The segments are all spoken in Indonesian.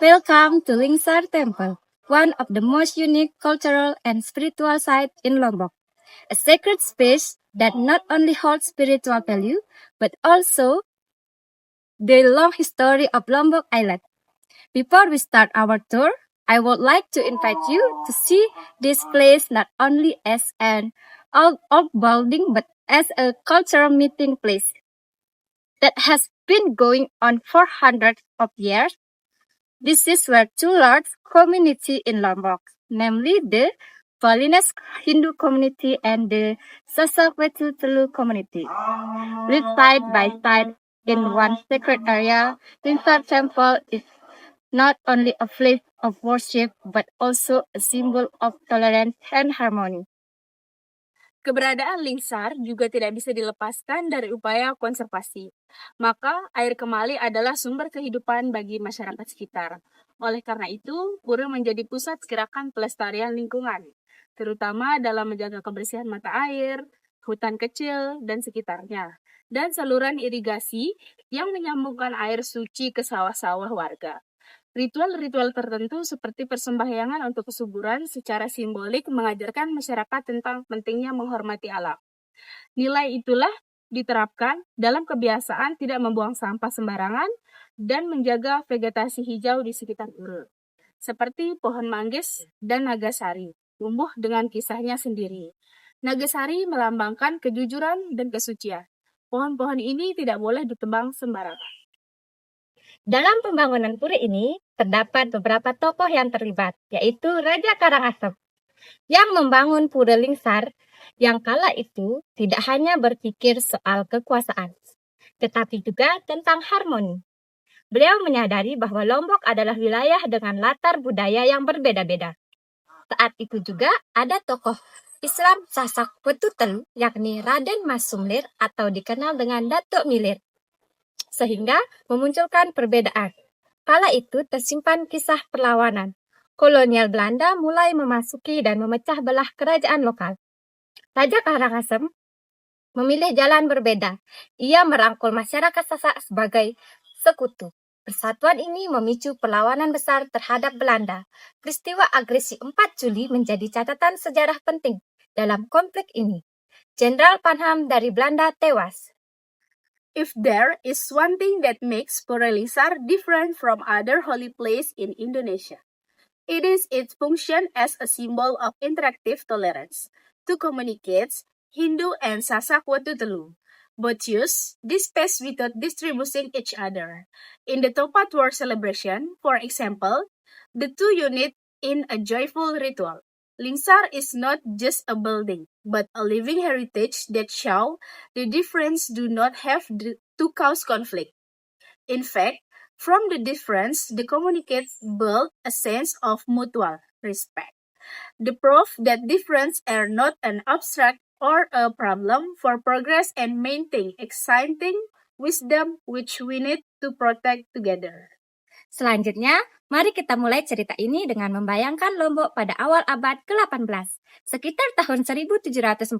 Welcome to Lingsar Temple, one of the most unique cultural and spiritual sites in Lombok. A sacred space that not only holds spiritual value, but also the long history of Lombok Island. Before we start our tour, I would like to invite you to see this place not only as an old building, but as a cultural meeting place that has been going on for hundreds of years. This is where two large communities in Lombok, namely the Balinese Hindu community and the Sasak Wetutelu community, live side by side in one sacred area. Lingsar Temple is not only a place of worship but also a symbol of tolerance and harmony. Keberadaan Lingsar juga tidak bisa dilepaskan dari upaya konservasi. Maka, air kemali adalah sumber kehidupan bagi masyarakat sekitar. Oleh karena itu, Pura menjadi pusat gerakan pelestarian lingkungan, terutama dalam menjaga kebersihan mata air, hutan kecil, dan sekitarnya, dan saluran irigasi yang menyambungkan air suci ke sawah-sawah warga. Ritual-ritual tertentu seperti persembahyangan untuk kesuburan secara simbolik mengajarkan masyarakat tentang pentingnya menghormati alam. Nilai itulah diterapkan dalam kebiasaan tidak membuang sampah sembarangan dan menjaga vegetasi hijau di sekitar pura. Seperti pohon manggis dan nagasari, tumbuh dengan kisahnya sendiri. Nagasari melambangkan kejujuran dan kesucian. Pohon-pohon ini tidak boleh ditebang sembarangan. Dalam pembangunan pura ini, terdapat beberapa tokoh yang terlibat, yaitu Raja Karangasem, yang membangun Pura Lingsar, yang kala itu tidak hanya berpikir soal kekuasaan, tetapi juga tentang harmoni. Beliau menyadari bahwa Lombok adalah wilayah dengan latar budaya yang berbeda-beda. Saat itu juga ada tokoh Islam Sasak Wetutelu, yakni Raden Mas Sumlir atau dikenal dengan Datuk Milir, sehingga memunculkan perbedaan. Kala itu tersimpan kisah perlawanan. Kolonial Belanda mulai memasuki dan memecah belah kerajaan lokal. Raja Karangasem memilih jalan berbeda. Ia merangkul masyarakat Sasak sebagai sekutu. Persatuan ini memicu perlawanan besar terhadap Belanda. Peristiwa agresi 4 Juli menjadi catatan sejarah penting dalam konflik ini. Jenderal Panham dari Belanda tewas. If there is one thing that makes Pura Lingsar different from other holy places in Indonesia, it is its function as a symbol of interactive tolerance. To communicate, Hindu and Sasak Wetutelu both use this space without distributing each other. In the Topat War celebration, for example, the two unite in a joyful ritual. Lingsar is not just a building, but a living heritage that shows the difference do not have to cause conflict. In fact, from the difference, the communicates build a sense of mutual respect. The proof that difference are not an abstract or a problem for progress and maintain exciting wisdom which we need to protect together. Selanjutnya, mari kita mulai cerita ini dengan membayangkan Lombok pada awal abad ke-18. Sekitar tahun 1714,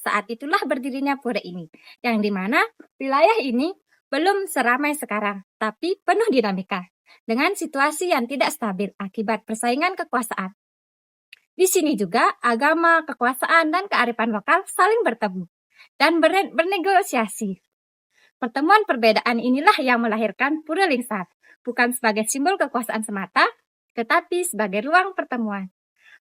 saat itulah berdirinya pura ini, yang dimana wilayah ini belum seramai sekarang, tapi penuh dinamika, dengan situasi yang tidak stabil akibat persaingan kekuasaan. Di sini juga agama, kekuasaan, dan kearifan lokal saling bertemu dan bernegosiasi. Pertemuan perbedaan inilah yang melahirkan Pura Lingsar, bukan sebagai simbol kekuasaan semata, tetapi sebagai ruang pertemuan.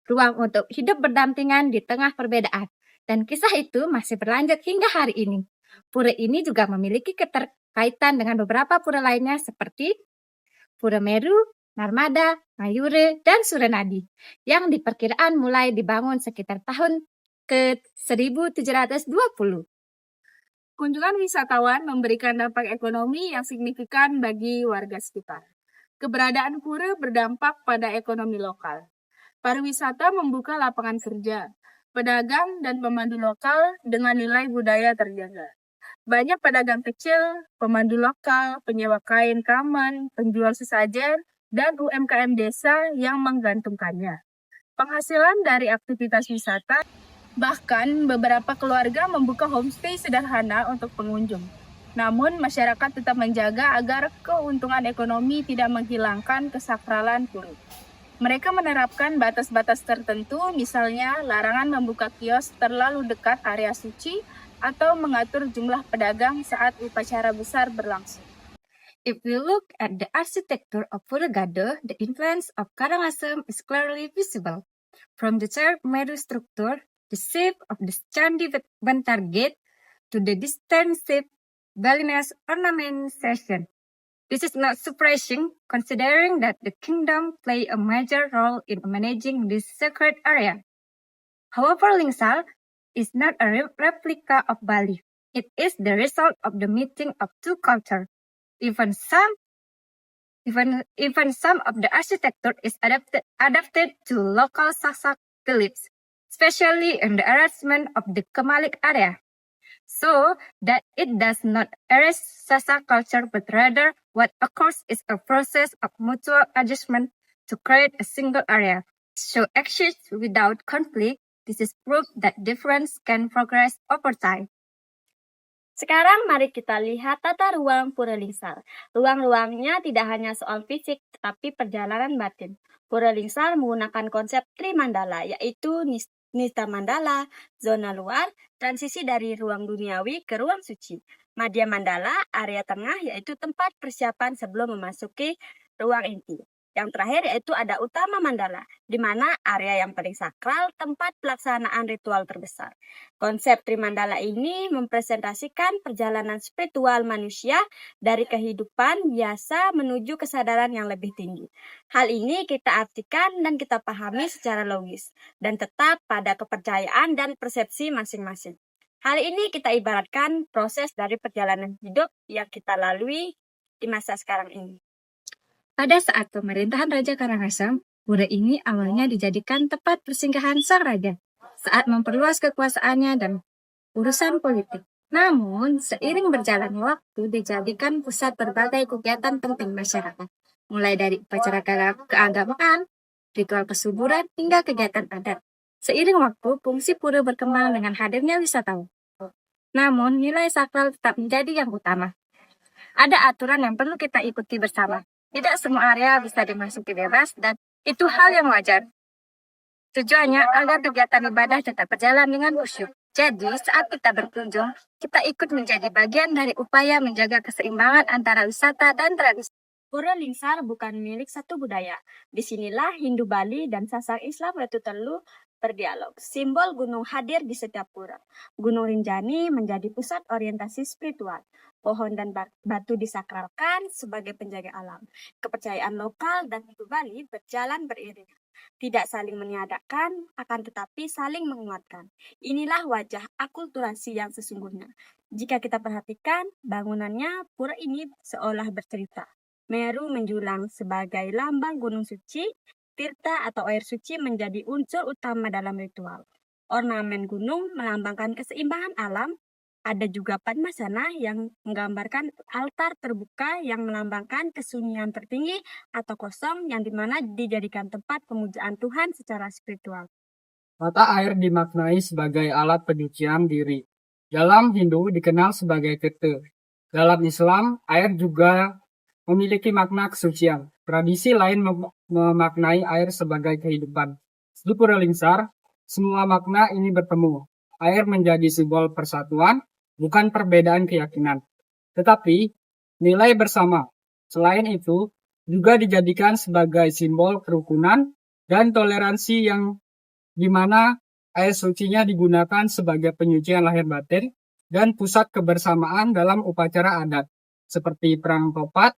Ruang untuk hidup berdampingan di tengah perbedaan. Dan kisah itu masih berlanjut hingga hari ini. Pura ini juga memiliki keterkaitan dengan beberapa pura lainnya seperti Pura Meru, Narmada, Mayure, dan Surenadi, yang diperkiraan mulai dibangun sekitar tahun ke 1720. Kunjungan wisatawan memberikan dampak ekonomi yang signifikan bagi warga sekitar. Keberadaan pura berdampak pada ekonomi lokal. Pariwisata membuka lapangan kerja, pedagang dan pemandu lokal dengan nilai budaya terjaga. Banyak pedagang kecil, pemandu lokal, penyewa kain kaman, penjual sesajen, dan UMKM desa yang menggantungkannya. Penghasilan dari aktivitas wisata. Bahkan beberapa keluarga membuka homestay sederhana untuk pengunjung. Namun, masyarakat tetap menjaga agar keuntungan ekonomi tidak menghilangkan kesakralan Pura. Mereka menerapkan batas-batas tertentu, misalnya larangan membuka kios terlalu dekat area suci atau mengatur jumlah pedagang saat upacara besar berlangsung. If we look at the architecture of Pura Gado, the influence of Karangasem is clearly visible. From the third Meru structure, the shape of the Candi Bantar Gate, to the distant shape Balinese ornamentation. This is not surprising, considering that the kingdom played a major role in managing this sacred area. However, Lingsar is not a replica of Bali. It is the result of the meeting of two cultures. Even some of the architecture is adapted to local Sasak beliefs, especially in the arrangement of the Kemalik area, so that it does not erase Sasak culture, but rather what occurs is a process of mutual adjustment to create a single area. So exist without conflict. This is proof that difference can progress over time. Sekarang mari kita lihat tata ruang Pura Lingsar. Ruang-ruangnya tidak hanya soal fisik, tetapi perjalanan batin. Pura Lingsar menggunakan konsep Trimandala, yaitu Nista Mandala, zona luar, transisi dari ruang duniawi ke ruang suci. Madhya Mandala, area tengah, yaitu tempat persiapan sebelum memasuki ruang inti. Yang terakhir yaitu ada Utama Mandala, di mana area yang paling sakral, tempat pelaksanaan ritual terbesar. Konsep Trimandala ini mempresentasikan perjalanan spiritual manusia dari kehidupan biasa menuju kesadaran yang lebih tinggi. Hal ini kita artikan dan kita pahami secara logis, dan tetap pada kepercayaan dan persepsi masing-masing. Hal ini kita ibaratkan proses dari perjalanan hidup yang kita lalui di masa sekarang ini. Pada saat pemerintahan Raja Karangasem, Pura ini awalnya dijadikan tempat persinggahan sang raja saat memperluas kekuasaannya dan urusan politik. Namun, seiring berjalannya waktu dijadikan pusat berbagai kegiatan penting masyarakat, mulai dari upacara keagamaan, ritual kesuburan, hingga kegiatan adat. Seiring waktu, fungsi Pura berkembang dengan hadirnya wisatawan. Namun, nilai sakral tetap menjadi yang utama. Ada aturan yang perlu kita ikuti bersama. Tidak semua area bisa dimasuki bebas dan itu hal yang wajar. Tujuannya agar kegiatan ibadah tetap berjalan dengan khusyuk. Jadi saat kita berkunjung, kita ikut menjadi bagian dari upaya menjaga keseimbangan antara wisata dan tradisi. Pura Lingsar bukan milik satu budaya. Disinilah Hindu Bali dan Sasak Islam Wetu Telu berdialog. Simbol gunung hadir di setiap pura. Gunung Rinjani menjadi pusat orientasi spiritual. Pohon dan batu disakralkan sebagai penjaga alam. Kepercayaan lokal dan Hindu Bali berjalan beriringan. Tidak saling meniadakan, akan tetapi saling menguatkan. Inilah wajah akulturasi yang sesungguhnya. Jika kita perhatikan, bangunannya pura ini seolah bercerita. Meru menjulang sebagai lambang gunung suci, tirta atau air suci menjadi unsur utama dalam ritual. Ornamen gunung melambangkan keseimbangan alam. Ada juga Padmasana yang menggambarkan altar terbuka yang melambangkan kesunyian tertinggi atau kosong yang dimana dijadikan tempat pemujaan Tuhan secara spiritual. Mata air dimaknai sebagai alat penyucian diri. Dalam Hindu dikenal sebagai tirta. Dalam Islam, air juga memiliki makna kesucian. Tradisi lain memaknai air sebagai kehidupan. Di Pura Lingsar, semua makna ini bertemu. Air menjadi simbol persatuan, bukan perbedaan keyakinan, tetapi nilai bersama. Selain itu, juga dijadikan sebagai simbol kerukunan dan toleransi yang dimana air sucinya digunakan sebagai penyucian lahir batin dan pusat kebersamaan dalam upacara adat, seperti perang topat,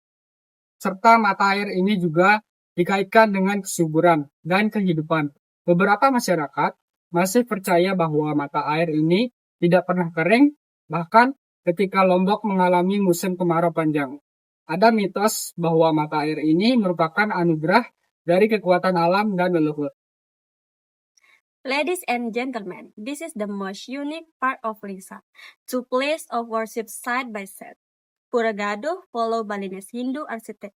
serta mata air ini juga dikaitkan dengan kesuburan dan kehidupan. Beberapa masyarakat masih percaya bahwa mata air ini tidak pernah kering, bahkan ketika Lombok mengalami musim kemarau panjang. Ada mitos bahwa mata air ini merupakan anugerah dari kekuatan alam dan leluhur. Ladies and gentlemen, this is the most unique part of Lingsar. Two places of worship side by side. Pura Gado follow Balinese Hindu architecture,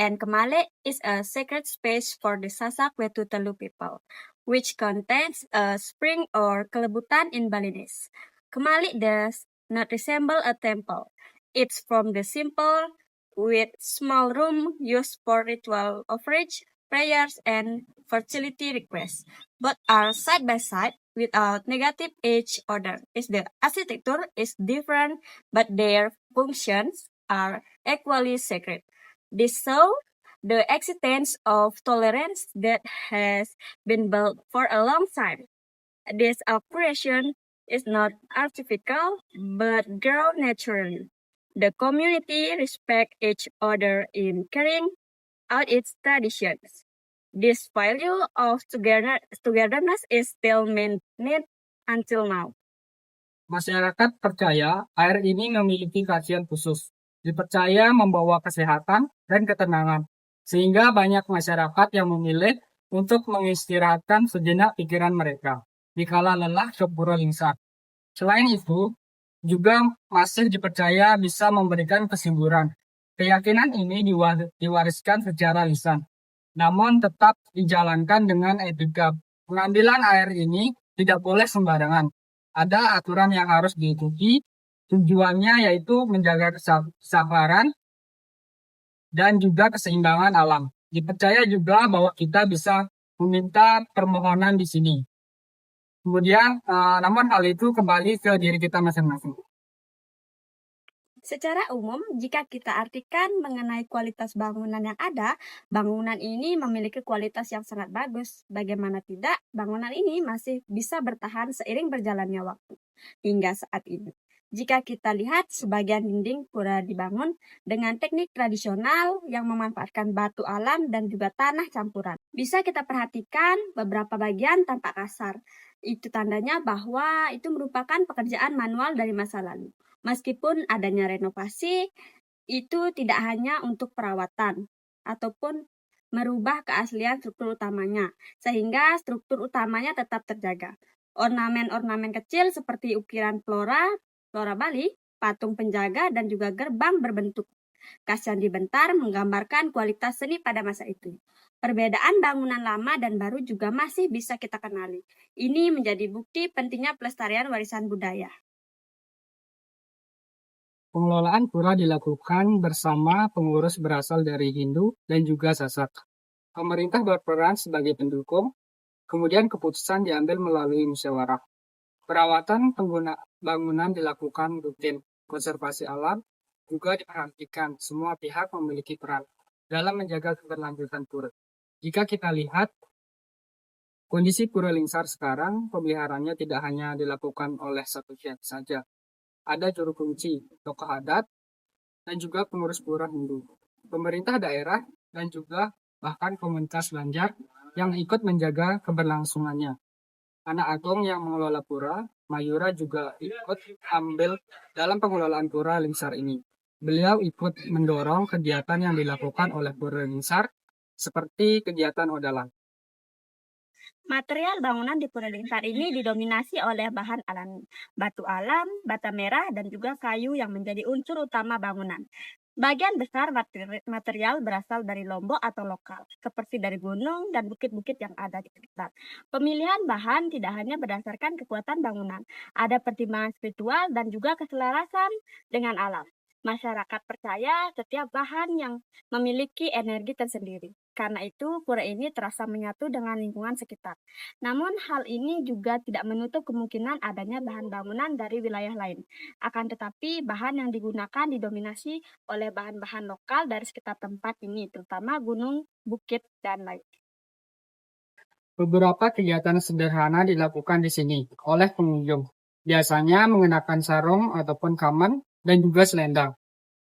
and Kemale is a sacred space for the Sasak Wetu Telu people, which contains a spring or kelebutan in Balinese. Kemali does not resemble a temple. It's from the simple with small room used for ritual offerings, prayers, and fertility requests. Both are side by side without negative each other. Is the architecture is different, but their functions are equally sacred. This shows the existence of tolerance that has been built for a long time. This operation is not artificial, but grow naturally. The community respect each other in carrying out its traditions. This value of togetherness is still maintained until now. Masyarakat percaya air ini memiliki khasiat khusus. Dipercaya membawa kesehatan dan ketenangan. Sehingga banyak masyarakat yang memilih untuk mengistirahatkan sejenak pikiran mereka dikala lelah ke Pura Lingsar. Selain itu, juga masih dipercaya bisa memberikan kesuburan. Keyakinan ini diwariskan secara lisan, namun tetap dijalankan dengan etika. Pengambilan air ini tidak boleh sembarangan. Ada aturan yang harus diikuti. Tujuannya yaitu menjaga kesabaran dan juga keseimbangan alam. Dipercaya juga bahwa kita bisa meminta permohonan di sini. Kemudian, namun hal itu kembali ke diri kita masing-masing. Secara umum, jika kita artikan mengenai kualitas bangunan yang ada, bangunan ini memiliki kualitas yang sangat bagus. Bagaimana tidak, bangunan ini masih bisa bertahan seiring berjalannya waktu hingga saat ini. Jika kita lihat, sebagian dinding pura dibangun dengan teknik tradisional yang memanfaatkan batu alam dan juga tanah campuran. Bisa kita perhatikan beberapa bagian tampak kasar. Itu tandanya bahwa itu merupakan pekerjaan manual dari masa lalu. Meskipun adanya renovasi, itu tidak hanya untuk perawatan ataupun merubah keaslian struktur utamanya, sehingga struktur utamanya tetap terjaga. Ornamen-ornamen kecil seperti ukiran flora Bali, patung penjaga, dan juga gerbang berbentuk kasian dibentar menggambarkan kualitas seni pada masa itu. Perbedaan bangunan lama dan baru juga masih bisa kita kenali. Ini menjadi bukti pentingnya pelestarian warisan budaya. Pengelolaan pura dilakukan bersama pengurus berasal dari Hindu dan juga Sasak. Pemerintah berperan sebagai pendukung, kemudian keputusan diambil melalui musyawarah. Perawatan bangunan dilakukan rutin. Konservasi alam juga diperhatikan. Semua pihak memiliki peran dalam menjaga keberlanjutan pura. Jika kita lihat kondisi Pura Lingsar sekarang, pemeliharaannya tidak hanya dilakukan oleh satu pihak saja. Ada juru kunci, tokoh adat, dan juga pengurus pura Hindu, pemerintah daerah, dan juga bahkan komunitas Banjar yang ikut menjaga keberlangsungannya. Anak Agung yang mengelola pura, Mayura juga ikut ambil dalam pengelolaan Pura Lingsar ini. Beliau ikut mendorong kegiatan yang dilakukan oleh Pura Lingsar, seperti kegiatan odalan. Material bangunan di Pura Lingsar ini didominasi oleh bahan alami, batu alam, bata merah, dan juga kayu yang menjadi unsur utama bangunan. Bagian besar material berasal dari Lombok atau lokal, seperti dari gunung dan bukit-bukit yang ada di sekitar. Pemilihan bahan tidak hanya berdasarkan kekuatan bangunan, ada pertimbangan spiritual dan juga keselarasan dengan alam. Masyarakat percaya setiap bahan yang memiliki energi tersendiri. Karena itu, pura ini terasa menyatu dengan lingkungan sekitar. Namun, hal ini juga tidak menutup kemungkinan adanya bahan bangunan dari wilayah lain. Akan tetapi, bahan yang digunakan didominasi oleh bahan-bahan lokal dari sekitar tempat ini, terutama gunung, bukit, dan lain. Beberapa kegiatan sederhana dilakukan di sini oleh pengunjung. Biasanya mengenakan sarung ataupun kamen dan juga selendang.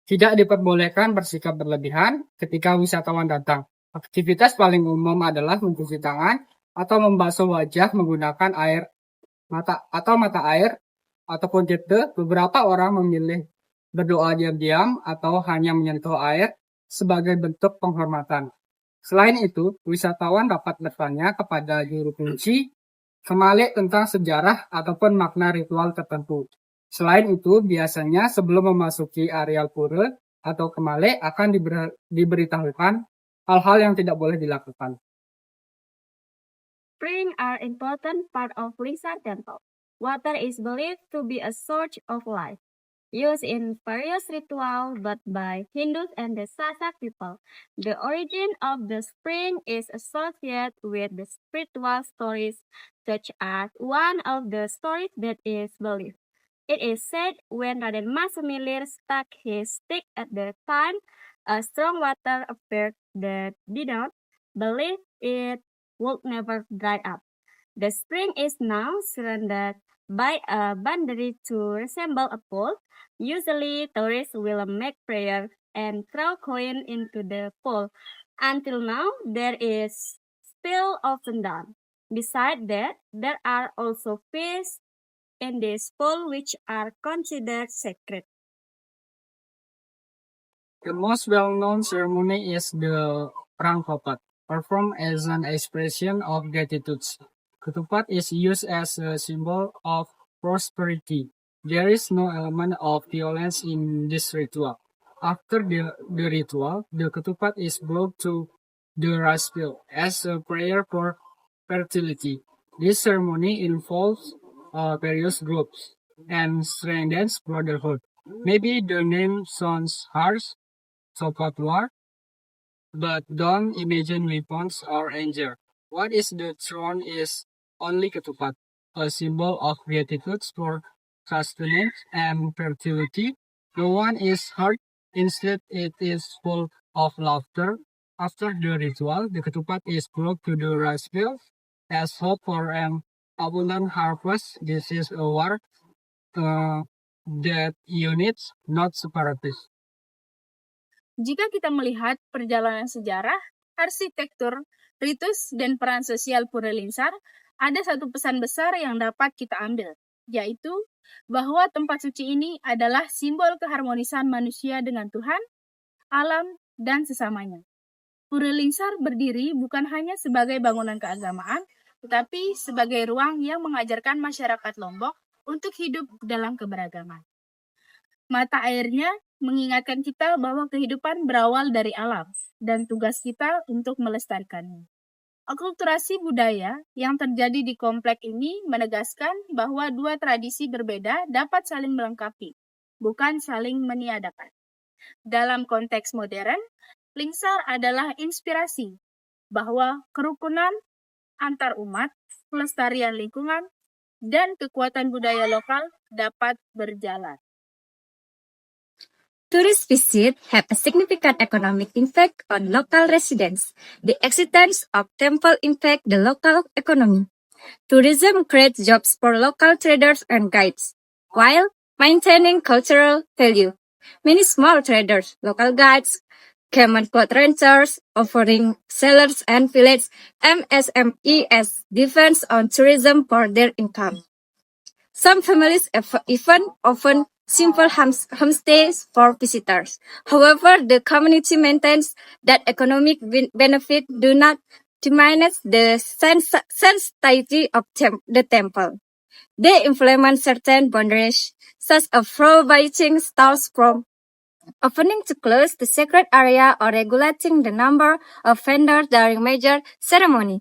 Tidak diperbolehkan bersikap berlebihan ketika wisatawan datang. Aktivitas paling umum adalah mencuci tangan atau membasuh wajah menggunakan mata air ataupun tirta. Beberapa orang memilih berdoa diam-diam atau hanya menyentuh air sebagai bentuk penghormatan. Selain itu, wisatawan dapat bertanya kepada juru kunci kembali tentang sejarah ataupun makna ritual tertentu. Selain itu, biasanya sebelum memasuki areal pura atau kembali akan diberitahukan hal-hal yang tidak boleh dilakukan. Springs are important part of Lingsar Temple. Water is believed to be a source of life. used in various rituals both by Hindus and the Sasak people. The origin of the spring is associated with the spiritual stories, such as one of the stories that is believed. It is said when Raden Masamiller stuck his stick at the time, a strong water appeared that did not believe it would never dry up. The spring is now surrounded by a boundary to resemble a pool. Usually, tourists will make prayer and throw coin into the pool. Until now, there is still often done. Besides that, there are also fish in this pool which are considered sacred. The most well-known ceremony is the Perang Ketupat, performed as an expression of gratitude. Ketupat is used as a symbol of prosperity. There is no element of violence in this ritual. After the ritual, the ketupat is brought to the rice field as a prayer for fertility. This ceremony involves various groups and strengthens brotherhood. Maybe the name sounds harsh, Sopat War, but don't imagine weapons or anger. What is the throne is only ketupat, a symbol of gratitude for sustenance and fertility. No one is hurt, instead it is full of laughter. After the ritual, the ketupat is brought to the rice field as hope for an abundant harvest. This is a war that units, not separatists. Jika kita melihat perjalanan sejarah, arsitektur, ritus, dan peran sosial Pura Linsar, ada satu pesan besar yang dapat kita ambil, yaitu bahwa tempat suci ini adalah simbol keharmonisan manusia dengan Tuhan, alam, dan sesamanya. Pura Linsar berdiri bukan hanya sebagai bangunan keagamaan, tetapi sebagai ruang yang mengajarkan masyarakat Lombok untuk hidup dalam keberagaman. Mata airnya mengingatkan kita bahwa kehidupan berawal dari alam dan tugas kita untuk melestarikannya. Akulturasi budaya yang terjadi di komplek ini menegaskan bahwa dua tradisi berbeda dapat saling melengkapi, bukan saling meniadakan. Dalam konteks modern, Lingsar adalah inspirasi bahwa kerukunan antar umat, pelestarian lingkungan, dan kekuatan budaya lokal dapat berjalan. Tourist visits have a significant economic impact on local residents. The existence of temple impact the local economy. Tourism creates jobs for local traders and guides, while maintaining cultural value. Many small traders, local guides, common cloth ranchers, offering sellers and village MSMEs depends on tourism for their income. Some families even often simple homestays for visitors. However, the community maintains that economic benefit do not diminish the sanctity of the temple. They implement certain boundaries, such as prohibiting stalls from opening to close the sacred area or regulating the number of vendors during major ceremony.